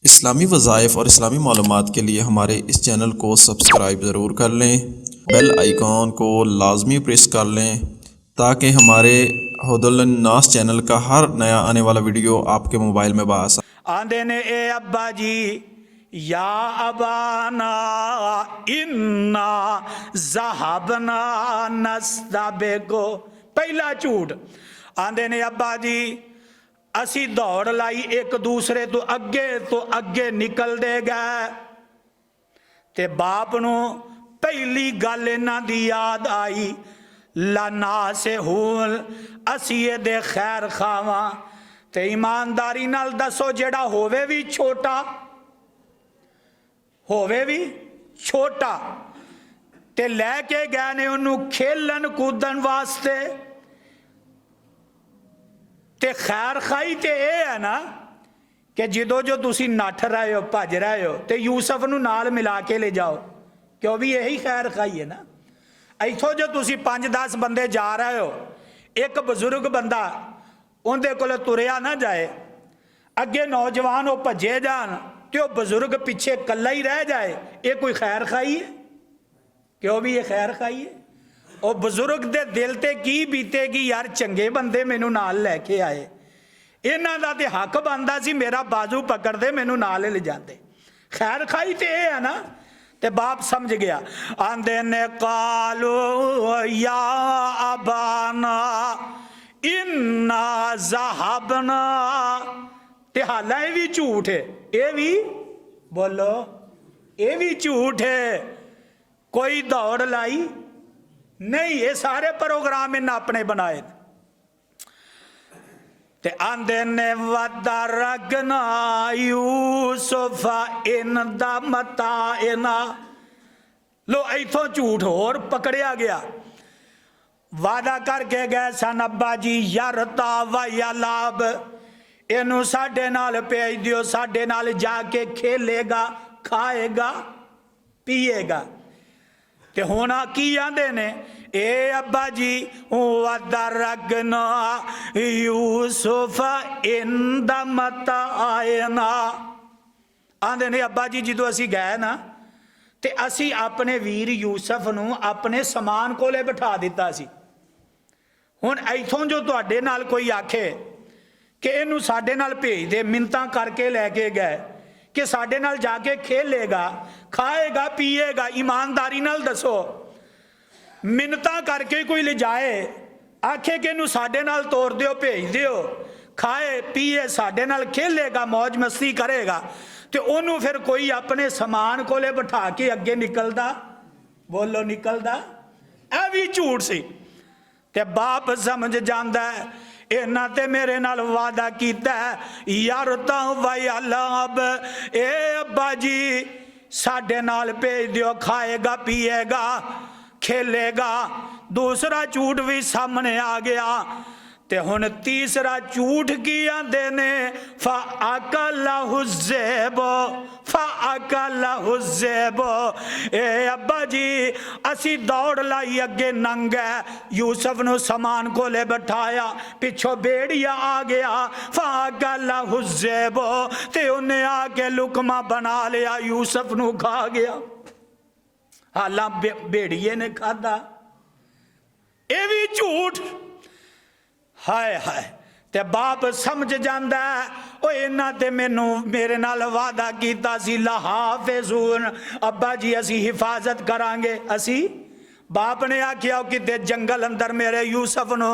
इस्लामी वज़ाइफ और इस्लामी मालूमात के लिए हमारे इस चैनल को सब्सक्राइब ज़रूर कर लें, बेल आइकॉन को लाजमी प्रेस कर लें ताकि हमारे हुदुल-नास चैनल का हर नया आने वाला वीडियो आपके मोबाइल में बाआसानी। आंदे ने ए अब्बा जी या अबाना इन्ना ज़हाबना नस्तबिको। पहला झूठ आंदे ने अब्बा जी असी दौड़ लाई एक दूसरे तो अगे निकलते गए ते बाप नू पहली गल इन्हां दी याद आई लाना से हूल असी दे खैर खावां ते ईमानदारी नाल दसो जेड़ा होवे भी छोटा ते लैके गए ने उन्हों खेलन कूदन वास्ते ते खैर खाई ते ये है ना कि जो जो तुसी नठ रहे हो भज रहे हो तो यूसफ नू नाल मिला के ले जाओ, क्यों भी यही खैर खाई है ना। इथों जो तुसी 5-10 बंदे जा रहे हो, एक बजुर्ग बंदा उनके कोल तुरया ना जाए, अगे नौजवान वो भजे जान तो बजुर्ग पिछे कला ही रह जाए, ये कोई खैर खाई है? क्यों भी ये खैर खाई है? और बजुर्ग दे दिल ते की बीतेगी यार, चंगे बंदे मैनू नाल लैके आए, इन्हां दा ते हक बनदा सी मेरा बाजू पकड़ते मैनू नाल ले जाते। खैर खाई तो यह है ना। ते बाप समझ गया, आंदे ने कालो या अबाना इन्ना ज़हाबना, ते हालां ये भी झूठ है, ये भी बोलो ये भी झूठ है। कोई दौड़ लाई नहीं, ये सारे प्रोग्राम इन्हें अपने बनाए। ते आंदे ने वदा रगना यूसुफा इन दा मता इना। लो इथों झूठ होर पकड़िया गया। वादा करके गए सन अब्बा जी यरता व यलाब, इनू साडे नाल भेज दियो, साडे नाल जाके खेलेगा खाएगा पिएगा। ते होना की आंदे ने ए अब्बा जी वदा रगना यूसुफ इन दा मता आयना। आंदे ने अब्बा जी जो असी गए ना ते असी अपने वीर यूसुफ नू अपने समान कोले बिठा दिता सी। हुण इथों जो तुहाडे नाल कोई आखे कि इनू साडे नाल भेज दे, मिन्नतां करके लैके गए कि साडे नाल जाके खेलेगा खाएगा पिएगा, ईमानदारी नाल दसो मिन्नतां करके कोई ले जाए आखे कि इनू साडे नाल तोड़ दियो भेज दियो, खाए पिए साडे नाल खेलेगा मौज मस्ती करेगा, तो उन्होंने फिर कोई अपने समान कोले बिठा के अगे निकलदा? बोलो निकलदा? यह भी झूठ सी। ते बाप समझ जाता है इन्हां ते मेरे नाल वादा कीता यार तां वाई अलाब, ए अब्बा जी साडे नाल भेज दियो, खाएगा पिएगा खेलेगा। दूसरा झूठ भी सामने आ गया। ते हुण तीसरा झूठ की आंदे ने ए अब्बा जी असी दौड़ लाई अगे नंग है, यूसुफ नू समान कोले बिठाया, पिछों बेड़िया आ गया फाकलहुज़ेबो, ते उन्हें आके लुकमा बना लिया, यूसुफ नू खा गया। हालां बेड़िए ने खादा। ये भी झूठ। हाय हाय। ते बाप समझ जाता है ओ इन्हां ते मैनू मेरे नाल वादा कीता सी लहाफिज़ून, अब्बा जी असी हिफाजत करांगे। असी बाप ने आख्या कि जंगल अंदर मेरे यूसुफ नू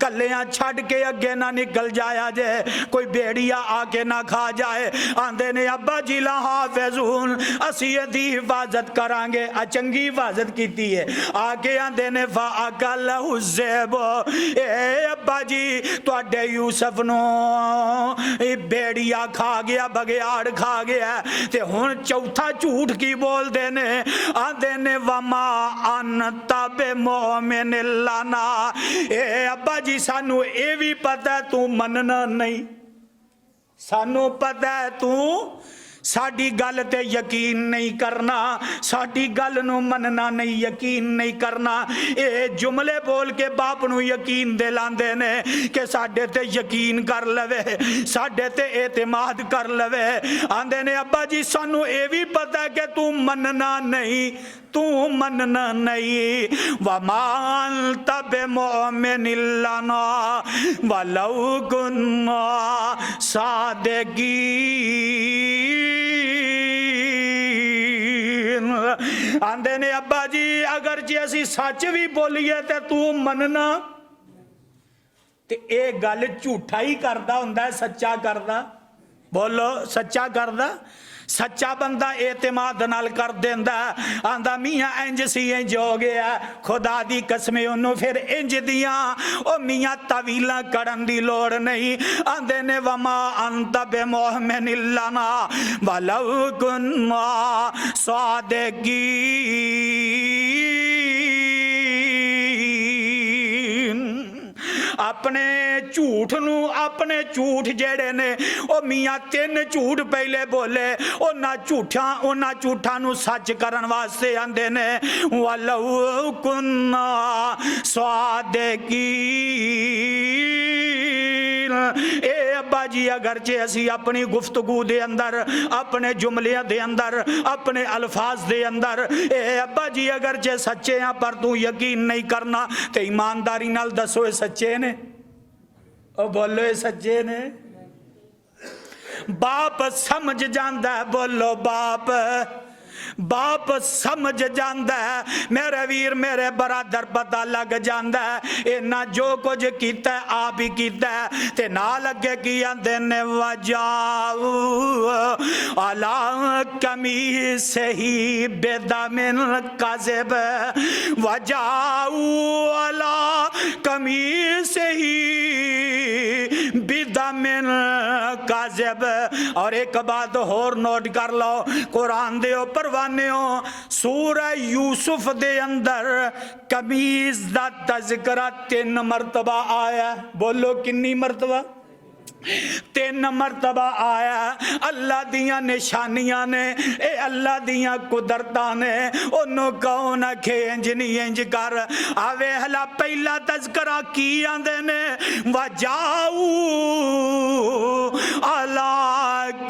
कलियां छड़ के अगे ना निकल जाया जे, कोई बेड़िया आके ना खा जाए। आंदे ने अब्बा जी लहाफिज़ून असी इहदी हिफाजत करांगे। आ चंगी हिफाजत कीती है। आके आंदे ने फ़अकलहुज़ेबो, ए अब्बा जी तुहाडे यूसुफ नू बेड़िया खा गया, बगियाड़ खा गया। ते हुण चौथा झूठ की बोलदे ने, आंदे ने वमा अन तबे मोमिन लाना, ए अब्बा जी सानू ये भी पता है तू मनना नहीं, सानू पता है तू साडी गल ते यकीन नहीं करना, साडी गल नूं मनना नहीं, यकीन नहीं करना। ये जुमले बोल के बाप नूं यकीन दिलांदे ने कि साडे ते यकीन कर लवे, साडे ते एतमाद कर लवे। आंदे ने अब्बा जी सानू ये भी पता है कि तू मनना नहीं, तू मनना नहीं। वमान तब मोमिन लना वलौ कुन्ना सादिकीन। आंदे ने अब्बा जी अगर जे असी सच भी बोलीए ते तू मनना, ते ये गल झूठा ही करदा हुंदा, सच्चा करदा। बोलो सच्चा करदा। सच्चा बंदा एतमाद नाल कर देंदा, आंदा मियाँ इंज सी इंज हो गया, खुदा दी कसमें उन्होंने फिर इंज दियां ओ मियाँ तवीला करन दी लोड़ नहीं। आंदे ने वमा अंत बिमुमिन लना वलौ कुन्ना सादिकीन। अपने झूठ नू, अपने झूठ जेड़े ने ओ मियाँ तीन झूठ पहले बोले, उन्हां झूठा नू सच करन वास्ते आंदे ने वलौ कुन्ना सादिकीन। ए अब्बा जी अगर जे असी अपनी गुफ्तगू दे अंदर, अपने जुमलियां दे अंदर, अपने अल्फाज दे अंदर ए अब्बा जी अगर जे सच्चे हैं पर तू यकीन नहीं करना, तो ईमानदारी नाल दसो ये सच्चे ने? ओ बोलो ये सच्चे ने? बाप समझ जांदा है, बोलो बाप, बाप समझ जांदा है। मेरे वीर मेरे बरादर पता लग जांदा है इन्ना जो कुछ कीता आप ही कीता है। ते नाल अगे की आंदे ने वजाऊ अला कमीस ही बेदामिन काज़िब, वजाऊ अला कमीस ही बेदामिन काज़िब। और एक बात होर नोट कर लो, कुरान दे ऊपर सूरह यूसुफ दे अंदर कमीज दा तज़किरा 3 मरतबा आया। बोलो कितनी मरतबा? 3 मरतबा आया। अल्लाह दियां निशानियां ने, ए अल्लाह दियां कुदरतां ने। ओनू कौन आखे इंज नहीं इंज कर। आवे हला पहला तज़किरा की आंदे ने वजाऊ अला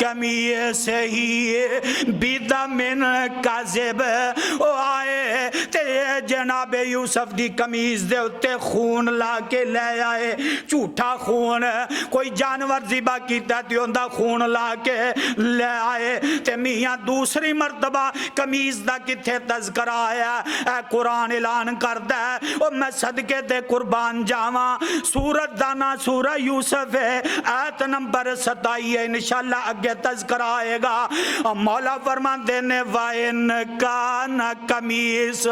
कमीए से ही बिदमिन काज़िब। ओ आए ते जनाबे यूसुफ दी कमीज दे उत्ते खून ला के ले आए, झूठा खून। कोई जानवर ज़िबा कीता ते उंदा खून ला के ले आए। ते मियाँ दूसरी मरतबा कमीज दा किथे तज़किरा आया, ए कुरान ऐलान करदा है ओ मैं सदके ते कुर्बान जावां। सूरत दा ना सूरह यूसुफ है, आयत नंबर 27 है। इंशाअल्लाह आगे तज़किरा आएगा। मौला फरमाते ने वाइन का न कमीस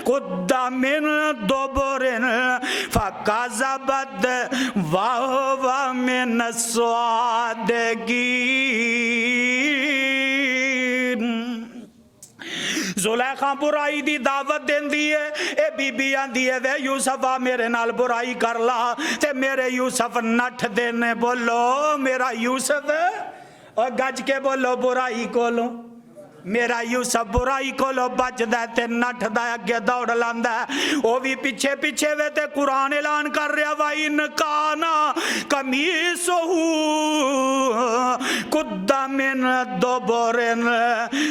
कुद्दा मिन दुबुरिन फकाज़बत वहुव मिन सादिकीन। जुलेखा बुराई दी दावत देंदी है, ए बीबी आंदी है वे यूसुफा मेरे नाल बुराई कर ला, ते मेरे यूसुफ नठ देने। बोलो मेरा यूसुफ, और गज के बोलो बुराई कोलो। मेरा यूसुफ बुराई कोलो बचदा ते नठदा अगे दौड़ लांदा। ओ भी पिछे पिछे वे ते कुरान ऐलान कर रहा वा इन काना कमीसहू कुद्दा मिन दुबुरिन।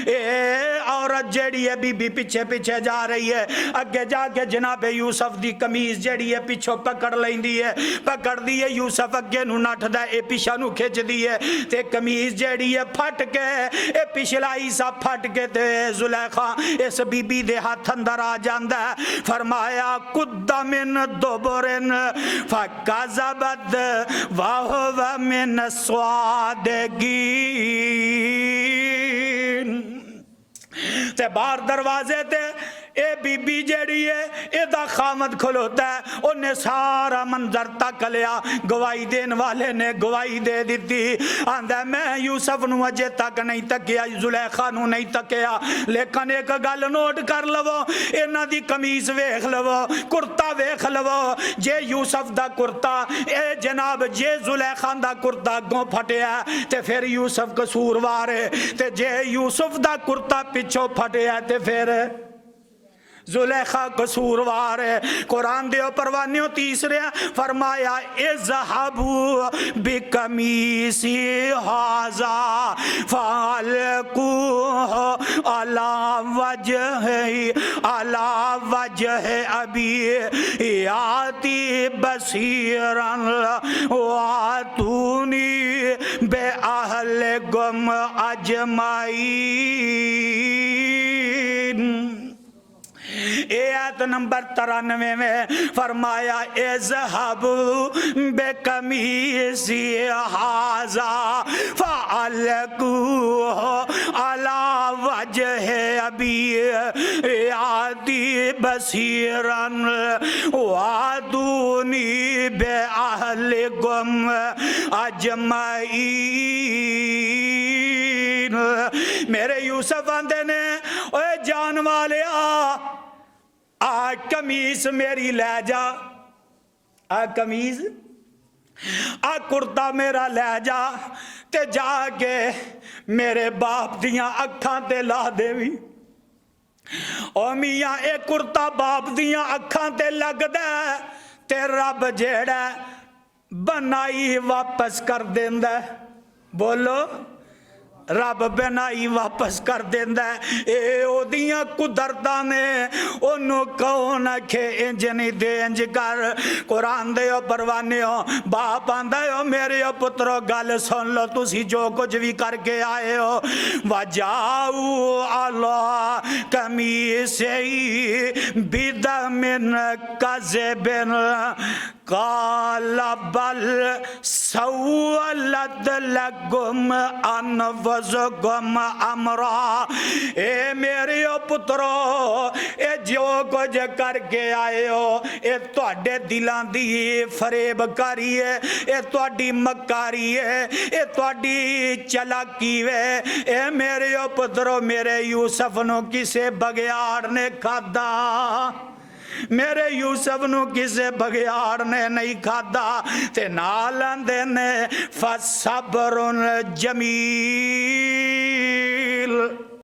ए औरत जेड़ी है बीबी पिछे पिछे जा रही है, अगे जाके जनाबे यूसुफ दी कमीज जेड़ी है पिछों पकड़ लेंदी है, पकड़ दी है। यूसुफ अगे नू नठदा, ए पिछा नू खिचदी है ते कमीज जेड़ी है फट के ए पिछला हिस्सा फट के ते जुलेखा इस बीबी दे हाथ अंदर आ जांदा है। फरमाया कुद्दा मिन दुबुरिन फकाज़बत वहुव मिन सादिकीन। ते बाहर दरवाजे ते ये बीबी जेड़ी है एदा खामद खलोता है, उन्हें सारा मंजर तक लिया, गवाही देने वाले ने गवाही दे दी। आंदा मैं यूसुफ नूं अजे तक नहीं तकिया, जुलेखा नूं नहीं तकिया, लेकिन एक गल नोट कर लवो, इन्हां दी कमीज वेख लवो, कुर्ता वेख लवो, जे यूसुफ दा कुर्ता ए जनाब जे जुलेखा दा कुर्ता अगों फटिया ते फिर यूसुफ कसूरवार है, ते जे यूसुफ दा कुर्ता पिछों फटिया ते फिर जुलेखा कसूरवार है। कुरान दे परवानियों तीसरे फरमाया इज़हबू बिकमीसी हाजा फालकू अला वजह अबी याती बसीरन वातूनी बे अहल गुम अजमाईन। आयत नंबर 93 में फरमाया इज़हब बेकमीसी हाजा फ़अलकू अला वजह अबी याती बसीरन वादूनी बे अहलिकुम अजमईन। मेरे यूसुफ आंदे ने ओए जान वाले आ कमीज मेरी लै जा, आ कमीज आ कुर्ता मेरा लै जा ते जाके मेरे बाप दियां अखां ते ला देवी। ओ मियां ए कुर्ता बाप दियां अखां ते लगदा ते रब जेड़ा बनाई वापस कर देंदा। बोलो रब बनाई वापस कर देंदा। ए ओदियां कुदरतां ने ओनू कौन आखे इंज नहीं दे इंज कर। कुरान दे परवाने हो, बाप आंदा हो मेरे पुत्रो गल सुन लो, तुसी जो कुछ भी करके आए हो। वजाऊ अला कमीसई बिदमिन कज़बिन काला बल सव्वलत लकुम अनफुसकुम अमरा। ए मेरे पुत्रो ए जो कुछ करके आए हो ए तुहाडे दिलां दी फरेबकारी है, ए तुहाडी मकारी है, ए तुहाडी चलाकी है। ए मेरे पुत्रो मेरे यूसुफ नूं किसे बगियाड़ ने खादा, मेरे यूसुफ नूं किसे बगियाड़ ने नहीं खादा। ते नाल आंदे ने फसब्रुन जमील।